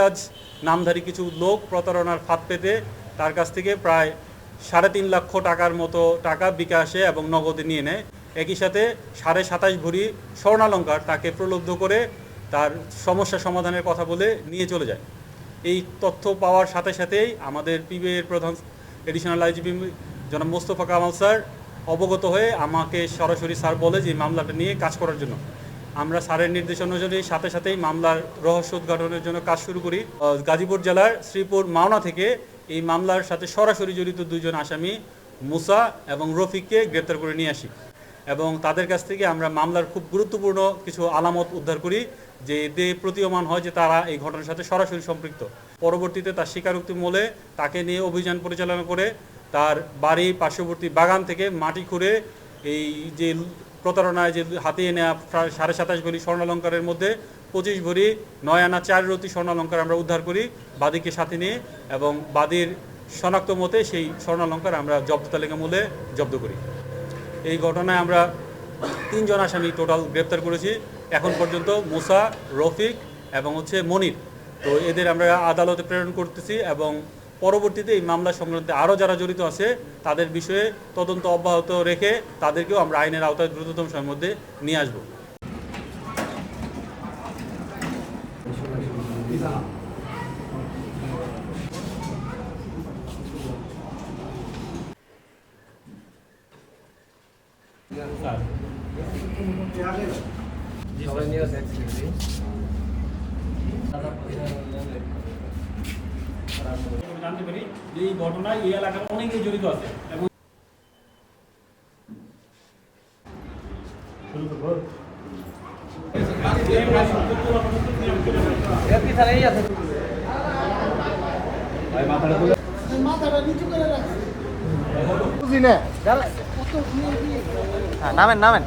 সিরাজ নামধারী কিছু লোক প্রতারণার ফাঁদ পেতে তার কাছ থেকে প্রায় 3.5 লক্ষ টাকার মতো টাকা বিকাশে এবং নগদে নিয়ে নেয়। একই সাথে 27.5 ভরি স্বর্ণালঙ্কার তাকে প্রলুব্ধ করে তার সমস্যা সমাধানের কথা বলে নিয়ে চলে যায়। এই তথ্য পাওয়ার সাথে সাথেই আমাদের পিবিআইয়ের প্রধান এডিশনাল আইজিপি জনাব মোস্তফা কামাল স্যার অবগত হয়ে আমাকে সরাসরি স্যার বলে যে মামলাটা নিয়ে কাজ করার জন্য। আমরা স্যারের নির্দেশ অনুযায়ী সাথে সাথেই মামলার রহস্য উদ্ঘাটনের জন্য কাজ শুরু করি। গাজীপুর জেলার শ্রীপুর মাওনা থেকে এই মামলার সাথে সরাসরি জড়িত 2 জন আসামি মুসা এবং রফিককে গ্রেপ্তার করে নিয়ে আসি এবং তাদের কাছ থেকে আমরা মামলার খুব গুরুত্বপূর্ণ কিছু আলামত উদ্ধার করি যে এতে প্রতীয়মান হয় যে তারা এই ঘটনার সাথে সরাসরি সম্পৃক্ত। পরবর্তীতে তার স্বীকারোক্তি মূলে তাকে নিয়ে অভিযান পরিচালনা করে তার বাড়ির পার্শ্ববর্তী বাগান থেকে মাটি খুঁড়ে এই যে প্রতারণায় যে হাতিয়ে নেওয়া 27.5 ভরি স্বর্ণালঙ্কারের মধ্যে 25 ভরি 9 আনা 4 রতি স্বর্ণালঙ্কার আমরা উদ্ধার করি বাদীকে সাথে নিয়ে এবং বাদীর শনাক্ত মতে সেই স্বর্ণালঙ্কার আমরা জব্দ তালিকা মূলে জব্দ করি। এই ঘটনায় আমরা 3 জন আসামি টোটাল গ্রেপ্তার করেছি এখন পর্যন্ত, মুসা, রফিক এবং মনির। তো এদের আমরা আদালতে প্রেরণ করতেছি এবং পরবর্তীতে এই মামলা সংক্রান্তে আরও যারা জড়িত আছে তাদের বিষয়ে তদন্ত অব্যাহত রেখে তাদেরকেও আমরা আইনের আওতায় দ্রুততম সময়ের মধ্যে নিয়ে আসবো। জানতে পারি যে এই ঘটনায় এই এলাকার অনেকেই জড়িত আছে এবং নামেন নামেন